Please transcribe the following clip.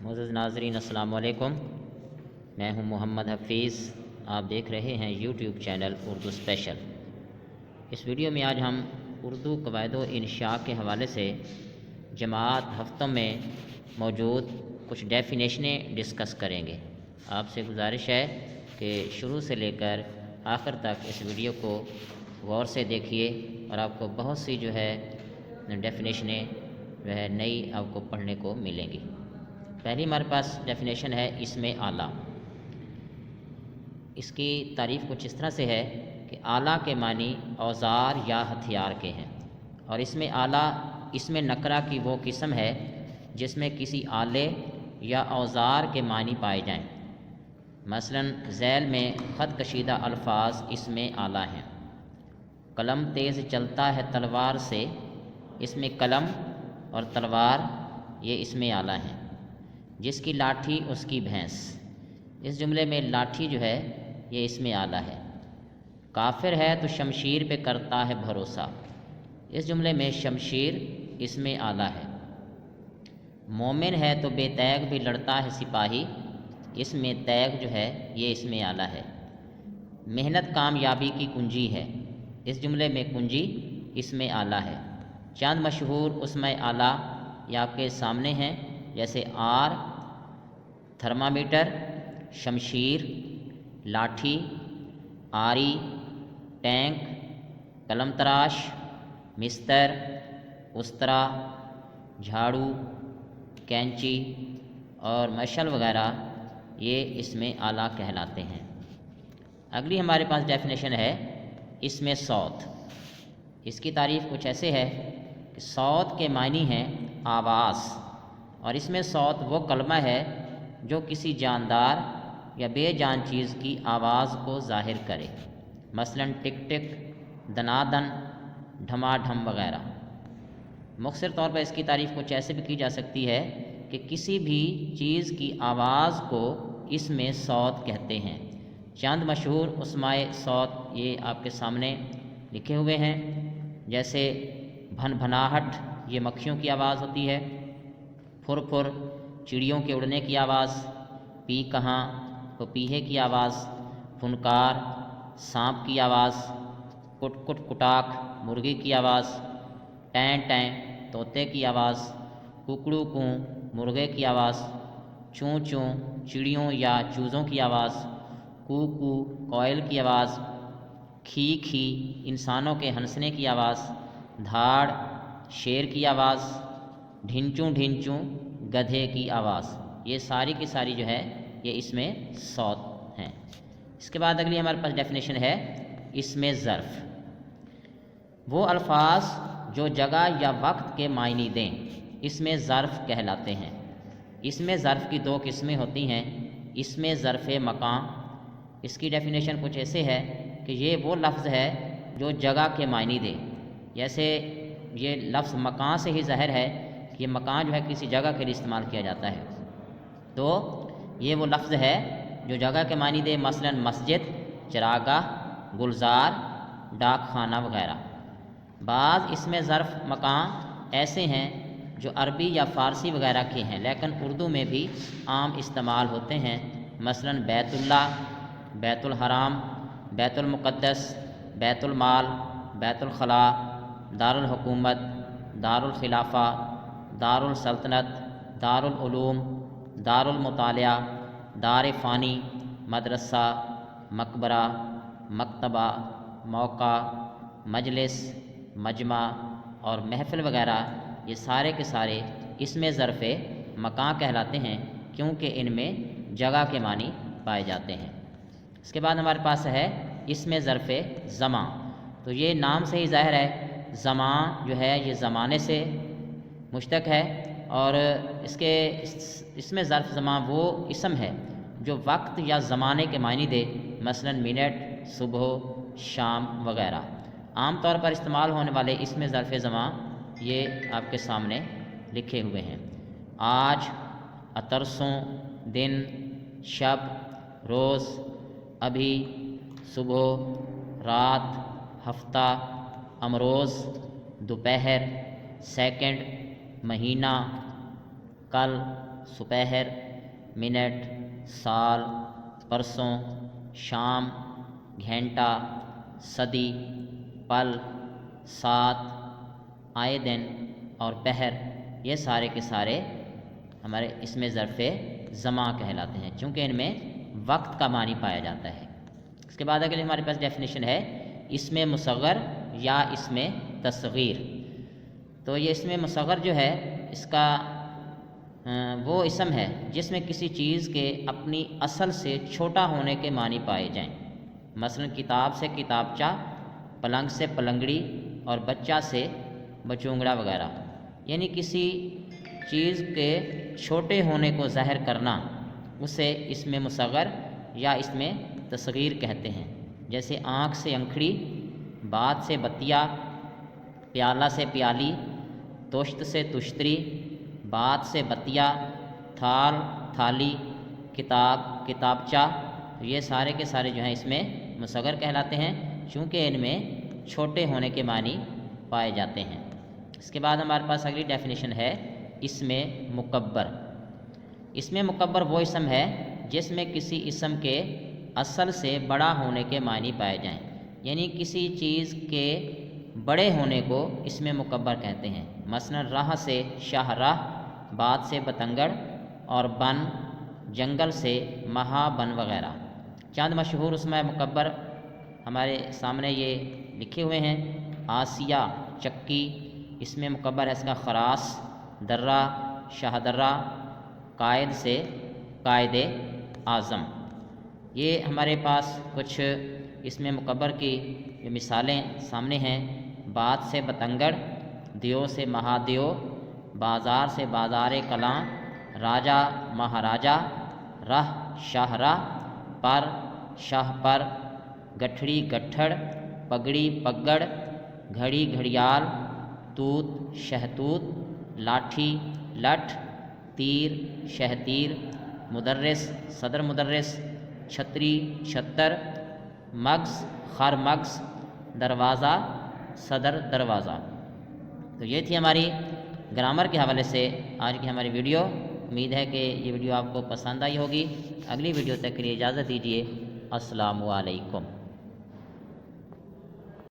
معزز ناظرین السلام علیکم، میں ہوں محمد حفیظ۔ آپ دیکھ رہے ہیں یوٹیوب چینل اردو اسپیشل۔ اس ویڈیو میں آج ہم اردو قواعد و انشاء کے حوالے سے جماعت ہفتوں میں موجود کچھ ڈیفینیشنیں ڈسکس کریں گے۔ آپ سے گزارش ہے کہ شروع سے لے کر آخر تک اس ویڈیو کو غور سے دیکھیے اور آپ کو بہت سی ڈیفینیشنیں نئی آپ کو پڑھنے کو ملیں گی۔ پہلی ہمارے پاس ڈیفینیشن ہے اسم آلہ۔ اس کی تعریف کچھ اس طرح سے ہے کہ آلہ کے معنی اوزار یا ہتھیار کے ہیں، اور اسم آلہ اسم نکرہ کی وہ قسم ہے جس میں کسی آلے یا اوزار کے معنی پائے جائیں۔ مثلا ذیل میں خط کشیدہ الفاظ اسم آلہ ہیں۔ قلم تیز چلتا ہے تلوار سے، اس میں قلم اور تلوار یہ اسم آلہ ہیں۔ جس کی لاٹھی اس کی بھینس، اس جملے میں لاٹھی جو ہے یہ اسم آلہ ہے۔ کافر ہے تو شمشیر پہ کرتا ہے بھروسہ، اس جملے میں شمشیر اسم آلہ ہے۔ مومن ہے تو بے تیغ بھی لڑتا ہے سپاہی، اس میں تیغ جو ہے یہ اسم آلہ ہے۔ محنت کامیابی کی کنجی ہے، اس جملے میں کنجی اسم آلہ ہے۔ چند مشہور اسم آلہ یہ آپ کے سامنے ہیں، جیسے آر، تھرمامیٹر، شمشیر، لاٹھی، آری، ٹینک، قلم تراش، مستر، استرا، جھاڑو، کینچی اور مشل وغیرہ یہ اسم آلہ کہلاتے ہیں۔ اگلی ہمارے پاس ڈیفینیشن ہے اسم صوت۔ اس کی تعریف کچھ ایسے ہے کہ صوت کے معنی ہیں آواز، اور اس میں صوت وہ کلمہ ہے جو کسی جاندار یا بے جان چیز کی آواز کو ظاہر کرے، مثلا ٹک ٹک، دنادن، ڈھما ڈھم وغیرہ۔ مختصر طور پر اس کی تعریف کچھ ایسے بھی کی جا سکتی ہے کہ کسی بھی چیز کی آواز کو اسم صوت کہتے ہیں۔ چند مشہور اسماء صوت یہ آپ کے سامنے لکھے ہوئے ہیں، جیسے بھن بھناہٹ یہ مکھیوں کی آواز ہوتی ہے، پھر پھر چڑیوں کے اڑنے کی آواز، پی کہاں پپیہے کی آواز، پھنکار سانپ کی آواز، کٹ کٹ کٹاک مرغی کی آواز، ٹین ٹین طوطے کی آواز، ککڑو کوں مرغے کی آواز، چوں چوں چڑیوں یا چوزوں کی آواز، کو کو کوئل کی آواز، کھی کھی انسانوں کے ہنسنے کی آواز، دھاڑ شیر کی آواز، ڈھنچوں ڈھنچوں گدھے کی آواز۔ یہ ساری کی ساری جو ہے یہ اسم صوت ہیں۔ اس کے بعد اگلی ہمارے پاس ڈیفینیشن ہے اسم ظرف۔ وہ الفاظ جو جگہ یا وقت کے معنی دیں اسم ظرف کہلاتے ہیں۔ اسم ظرف کی دو قسمیں ہوتی ہیں، اسم ظرف مکان۔ اس کی ڈیفینیشن کچھ ایسے ہے کہ یہ وہ لفظ ہے جو جگہ کے معنی دے، جیسے یہ لفظ مکان سے ہی ظاہر ہے کہ یہ مکان جو ہے کسی جگہ کے لیے استعمال کیا جاتا ہے، تو یہ وہ لفظ ہے جو جگہ کے معنی دے، مثلا مسجد، چراگاہ، گلزار، ڈاک خانہ وغیرہ۔ بعض اسم ظرف مکان ایسے ہیں جو عربی یا فارسی وغیرہ کے ہیں لیکن اردو میں بھی عام استعمال ہوتے ہیں، مثلا بیت اللہ، بیت الحرام، بیت المقدس، بیت المال، بیت الخلاء، دارالحکومت، دارالخلافہ، دارالسلطنت، دارالعلوم، دارالمطالعہ، دار فانی، مدرسہ، مقبرہ، مکتبہ، موقع، مجلس، مجمع اور محفل وغیرہ۔ یہ سارے کے سارے اسم ظرف مکان کہلاتے ہیں کیونکہ ان میں جگہ کے معنی پائے جاتے ہیں۔ اس کے بعد ہمارے پاس ہے اسم ظرف زمان۔ تو یہ نام سے ہی ظاہر ہے، زمان جو ہے یہ زمانے سے مشتق ہے، اور اسم ظرف زمان وہ اسم ہے جو وقت یا زمانے کے معنی دے، مثلا منٹ، صبح، شام وغیرہ۔ عام طور پر استعمال ہونے والے اسم ظرف زمان یہ آپ کے سامنے لکھے ہوئے ہیں۔ آج، اترسوں، دن، شب، روز، ابھی، صبح، رات، ہفتہ، امروز، دوپہر، سیکنڈ، مہینہ، کل، سپہر، منٹ، سال، پرسوں، شام، گھنٹہ، صدی، پل، سات، آئے دن اور پہر، یہ سارے کے سارے ہمارے اس میں ظرف زماں کہلاتے ہیں، چونکہ ان میں وقت کا معنی پایا جاتا ہے۔ اس کے بعد اگلی ہمارے پاس ڈیفینیشن ہے اسم مصغر یا اسم تصغیر۔ تو یہ اسم مصغر جو ہے اس کا وہ اسم ہے جس میں کسی چیز کے اپنی اصل سے چھوٹا ہونے کے معنی پائے جائیں، مثلا کتاب سے کتابچہ، پلنگ سے پلنگڑی اور بچہ سے بچونگڑا وغیرہ، یعنی کسی چیز کے چھوٹے ہونے کو ظاہر کرنا اسے اسم مصغر یا اسم تصغیر کہتے ہیں۔ جیسے آنکھ سے انکھڑی، بات سے بتیا، پیالہ سے پیالی، توشت سے تشتری، بات سے بتیا، تھال تھالی، کتاب کتابچہ، یہ سارے کے سارے جو ہیں اس میں مصغر کہلاتے ہیں، چونکہ ان میں چھوٹے ہونے کے معنی پائے جاتے ہیں۔ اس کے بعد ہمارے پاس اگلی ڈیفینیشن ہے اسم مکبر۔ اسم مکبر وہ اسم ہے جس میں کسی اسم کے اصل سے بڑا ہونے کے معنی پائے جائیں، یعنی کسی چیز کے بڑے ہونے کو اسم مکبر کہتے ہیں، مثلا راہ سے شاہ راہ، بات سے بتنگڑ اور بن جنگل سے مہا بن وغیرہ۔ چند مشہور اسماء مکبر ہمارے سامنے یہ لکھے ہوئے ہیں۔ آسیہ چکی، اسم مکبر ہے اس کا خراس، درہ شاہ درہ، قائد سے قائد اعظم۔ یہ ہمارے پاس کچھ اسم مکبر کی مثالیں سامنے ہیں۔ بات سے بتنگڑ، دیو سے مہادیو، بازار سے بازار کلاں، راجا مہاراجا، راہ شاہ راہ، پر شاہ پر، گٹھڑی گٹھڑ، پگڑی پگڑ، گھڑی گھڑیال، توت شہتوت، لاٹھی لٹھ، تیر شہتیر، مدرس صدر مدرس، چھتری چھتر، مغز خر مغز، دروازہ صدر دروازہ۔ تو یہ تھی ہماری گرامر کے حوالے سے آج کی ہماری ویڈیو۔ امید ہے کہ یہ ویڈیو آپ کو پسند آئی ہوگی۔ اگلی ویڈیو تک کے لیے اجازت دیجیے۔ السلام علیکم۔